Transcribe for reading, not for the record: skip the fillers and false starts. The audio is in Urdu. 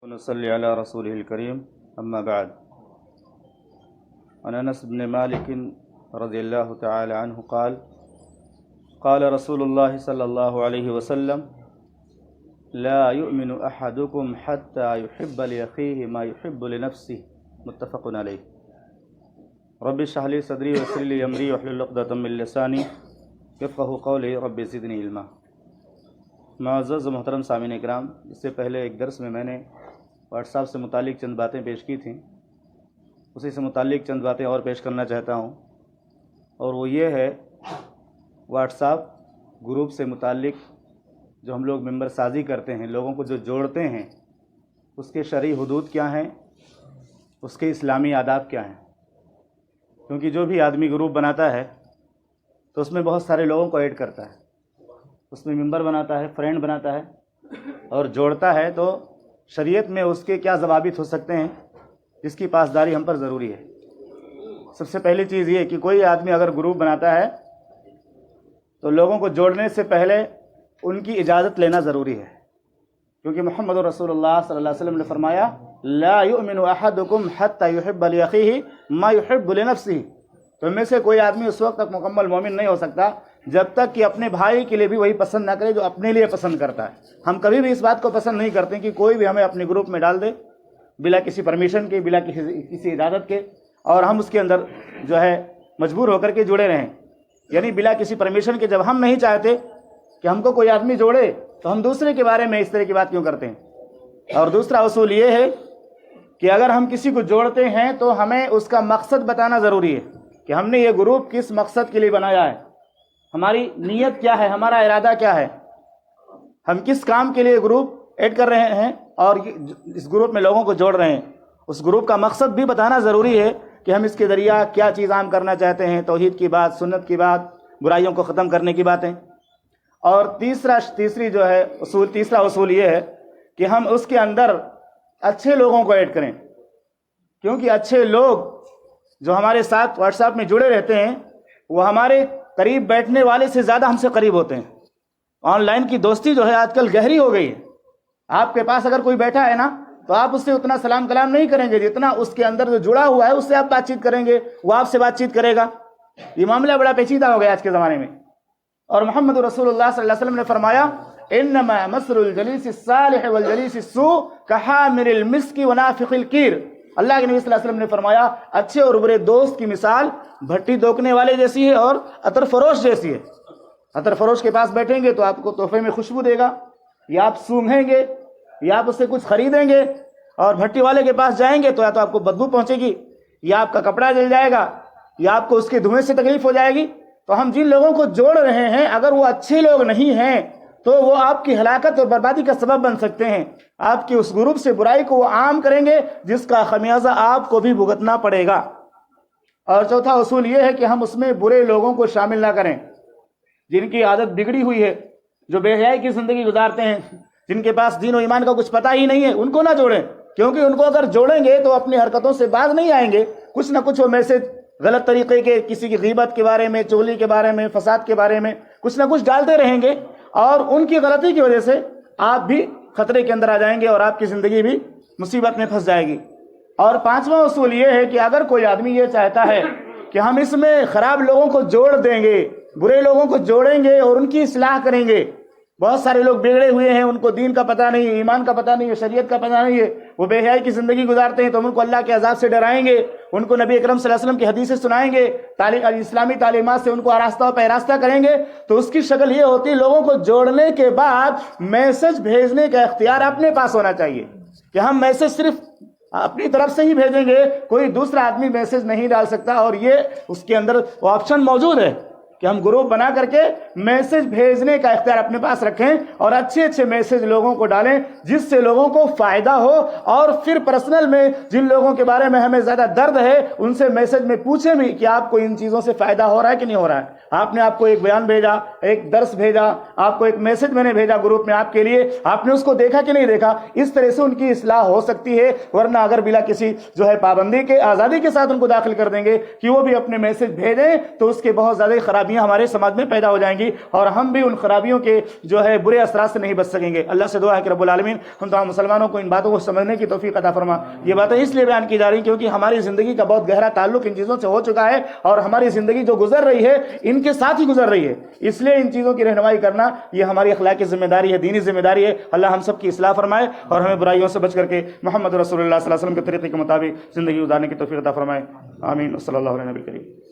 ونصلي على رسوله الكريم أما بعد. عن أنس بن مالك رضي الله تعالى عنه قال قال رسول الله صلى الله عليه وسلم لا يؤمن أحدكم حتى يحب لأخيه ما يحب لنفسه متفق عليه. رب اشرح لي صدري ويسر لي أمري واحلل عقدة من لساني يفقهوا قولي رب زدني علما. معزز و محترم سامعین اکرام، اس سے پہلے ایک درس میں نے واٹس ایپ سے متعلق چند باتیں پیش کی تھیں، اسی سے متعلق چند باتیں اور پیش کرنا چاہتا ہوں، اور وہ یہ ہے واٹس ایپ گروپ سے متعلق جو ہم لوگ ممبر سازی کرتے ہیں، لوگوں کو جو جوڑتے ہیں، اس کے شرعی حدود کیا ہیں، اس کے اسلامی آداب کیا ہیں. کیونکہ جو بھی آدمی گروپ بناتا ہے تو اس میں بہت سارے لوگوں کو ایڈ کرتا ہے، اس میں ممبر بناتا ہے، فرینڈ بناتا ہے اور جوڑتا ہے، تو شریعت میں اس کے کیا ضوابط ہو سکتے ہیں جس کی پاسداری ہم پر ضروری ہے. سب سے پہلی چیز یہ کہ کوئی آدمی اگر گروپ بناتا ہے تو لوگوں کو جوڑنے سے پہلے ان کی اجازت لینا ضروری ہے، کیونکہ محمد رسول اللہ صلی اللہ علیہ وسلم نے فرمایا لا یؤمن احدکم حتی یحب لأخیہ ما یحب لنفسہ. تو ان میں سے کوئی آدمی اس وقت تک مکمل مومن نہیں ہو سکتا جب تک کہ اپنے بھائی کے لیے بھی وہی پسند نہ کرے جو اپنے لیے پسند کرتا ہے. ہم کبھی بھی اس بات کو پسند نہیں کرتے کہ کوئی بھی ہمیں اپنے گروپ میں ڈال دے بلا کسی پرمیشن کے، بلا کسی اجازت کے، اور ہم اس کے اندر جو ہے مجبور ہو کر کے جڑے رہیں. یعنی بلا کسی پرمیشن کے جب ہم نہیں چاہتے کہ ہم کو کوئی آدمی جوڑے تو ہم دوسرے کے بارے میں اس طرح کی بات کیوں کرتے ہیں. اور دوسرا اصول یہ ہے کہ اگر ہم کسی کو جوڑتے ہیں تو ہمیں اس کا مقصد بتانا ضروری ہے کہ ہم نے یہ گروپ کس مقصد کے لیے بنایا ہے، ہماری نیت کیا ہے، ہمارا ارادہ کیا ہے، ہم کس کام کے لیے گروپ ایڈ کر رہے ہیں اور اس گروپ میں لوگوں کو جوڑ رہے ہیں. اس گروپ کا مقصد بھی بتانا ضروری ہے کہ ہم اس کے ذریعہ کیا چیز عام کرنا چاہتے ہیں، توحید کی بات، سنت کی بات، برائیوں کو ختم کرنے کی باتیں. اور تیسرا اصول یہ ہے کہ ہم اس کے اندر اچھے لوگوں کو ایڈ کریں، کیونکہ اچھے لوگ جو ہمارے ساتھ واٹس ایپ میں جڑے رہتے ہیں وہ ہمارے قریب بیٹھنے والے سے زیادہ ہم سے قریب ہوتے ہیں. آن لائن کی دوستی جو ہے آج کل گہری ہو گئی ہے. آپ کے پاس اگر کوئی بیٹھا ہے نا تو آپ اس سے اتنا سلام کلام نہیں کریں گے جتنا اس کے اندر جو جڑا ہوا ہے اس سے آپ بات چیت کریں گے، وہ آپ سے بات چیت کرے گا. یہ معاملہ بڑا پیچیدہ ہو گیا آج کے زمانے میں. اور محمد رسول اللہ صلی اللہ علیہ وسلم نے فرمایا انما مثل الجلیس الصالح والجلیس السوء کحامل المسک ونافخ الکیر. اللہ کے نبی صلی اللہ علیہ وسلم نے فرمایا اچھے اور برے دوست کی مثال بھٹی دوکنے والے جیسی ہے اور عطر فروش جیسی ہے. عطر فروش کے پاس بیٹھیں گے تو آپ کو تحفے میں خوشبو دے گا، یا آپ سونگھیں گے یا آپ اس سے کچھ خریدیں گے. اور بھٹی والے کے پاس جائیں گے تو یا تو آپ کو بدبو پہنچے گی، یا آپ کا کپڑا جل جائے گا، یا آپ کو اس کے دھوئیں سے تکلیف ہو جائے گی. تو ہم جن لوگوں کو جوڑ رہے ہیں اگر وہ اچھے لوگ نہیں ہیں تو وہ آپ کی ہلاکت اور بربادی کا سبب بن سکتے ہیں. آپ کی اس گروپ سے برائی کو وہ عام کریں گے جس کا خمیازہ آپ کو بھی بھگتنا پڑے گا. اور چوتھا اصول یہ ہے کہ ہم اس میں برے لوگوں کو شامل نہ کریں، جن کی عادت بگڑی ہوئی ہے، جو بے حیائی کی زندگی گزارتے ہیں، جن کے پاس دین و ایمان کا کچھ پتہ ہی نہیں ہے، ان کو نہ جوڑیں. کیونکہ ان کو اگر جوڑیں گے تو اپنی حرکتوں سے باز نہیں آئیں گے. کچھ نہ کچھ وہ میسج غلط طریقے کے، کسی کی غیبت کے بارے میں، چغلی کے بارے میں، فساد کے بارے میں کچھ نہ کچھ ڈالتے رہیں گے، اور ان کی غلطی کی وجہ سے آپ بھی خطرے کے اندر آ جائیں گے اور آپ کی زندگی بھی مصیبت میں پھنس جائے گی. اور پانچواں اصول یہ ہے کہ اگر کوئی آدمی یہ چاہتا ہے کہ ہم اس میں خراب لوگوں کو جوڑ دیں گے، برے لوگوں کو جوڑیں گے اور ان کی اصلاح کریں گے. بہت سارے لوگ بگڑے ہوئے ہیں، ان کو دین کا پتہ نہیں ہے، ایمان کا پتہ نہیں ہے، شریعت کا پتہ نہیں ہے، وہ بے حیائی کی زندگی گزارتے ہیں، تو ہم ان کو اللہ کے عذاب سے ڈرائیں گے، ان کو نبی اکرم صلی اللہ علیہ وسلم کی حدیثیں سنائیں گے، اسلامی تعلیمات سے ان کو آراستہ و پیراستہ کریں گے. تو اس کی شکل یہ ہوتی ہے لوگوں کو جوڑنے کے بعد میسج بھیجنے کا اختیار اپنے پاس ہونا چاہیے کہ ہم میسج صرف اپنی طرف سے ہی بھیجیں گے، کوئی دوسرا آدمی میسج نہیں ڈال سکتا. اور یہ اس کے اندر وہ آپشن موجود ہے کہ ہم گروپ بنا کر کے میسج بھیجنے کا اختیار اپنے پاس رکھیں اور اچھے اچھے میسج لوگوں کو ڈالیں جس سے لوگوں کو فائدہ ہو. اور پھر پرسنل میں جن لوگوں کے بارے میں ہمیں زیادہ درد ہے ان سے میسج میں پوچھیں بھی کہ آپ کو ان چیزوں سے فائدہ ہو رہا ہے کہ نہیں ہو رہا ہے. آپ کو ایک بیان بھیجا، ایک درس بھیجا، آپ کو ایک میسج میں نے بھیجا گروپ میں آپ کے لیے، آپ نے اس کو دیکھا کہ نہیں دیکھا. اس طرح سے ان کی اصلاح ہو سکتی ہے. ورنہ اگر بلا کسی جو ہے پابندی کے، آزادی کے ساتھ ان کو داخل کر دیں گے کہ وہ بھی اپنے میسج بھیجیں تو اس کے بہت زیادہ خراب خرابیاں ہمارے سماج میں پیدا ہو جائیں گی اور ہم بھی ان خرابیوں کے جو ہے برے اثرات سے نہیں بچ سکیں گے۔ اللہ سے دعا ہے کہ رب العالمین ہم تمام مسلمانوں کو ان باتوں کو سمجھنے کی توفیق عطا فرما۔ یہ باتیں اس لیے بیان کی جا رہی ہیں کیونکہ ہماری زندگی کا بہت گہرا تعلق ان چیزوں سے ہو چکا ہے اور ہماری زندگی جو گزر رہی ہے ان کے ساتھ ہی گزر رہی ہے، اس لیے ان چیزوں کی رہنمائی کرنا یہ ہماری اخلاقی ذمہ داری ہے، دینی ذمہ داری ہے۔ اللہ ہم سب کی اصلاح فرمائے اور ہمیں برائیوں سے بچ کر کے محمد رسول اللہ صلی اللہ علیہ وسلم کے طریقے کے مطابق زندگی گزارنے کی توفیق عطا فرمائے۔ آمین۔ صلی اللہ علیہ نبی کریم۔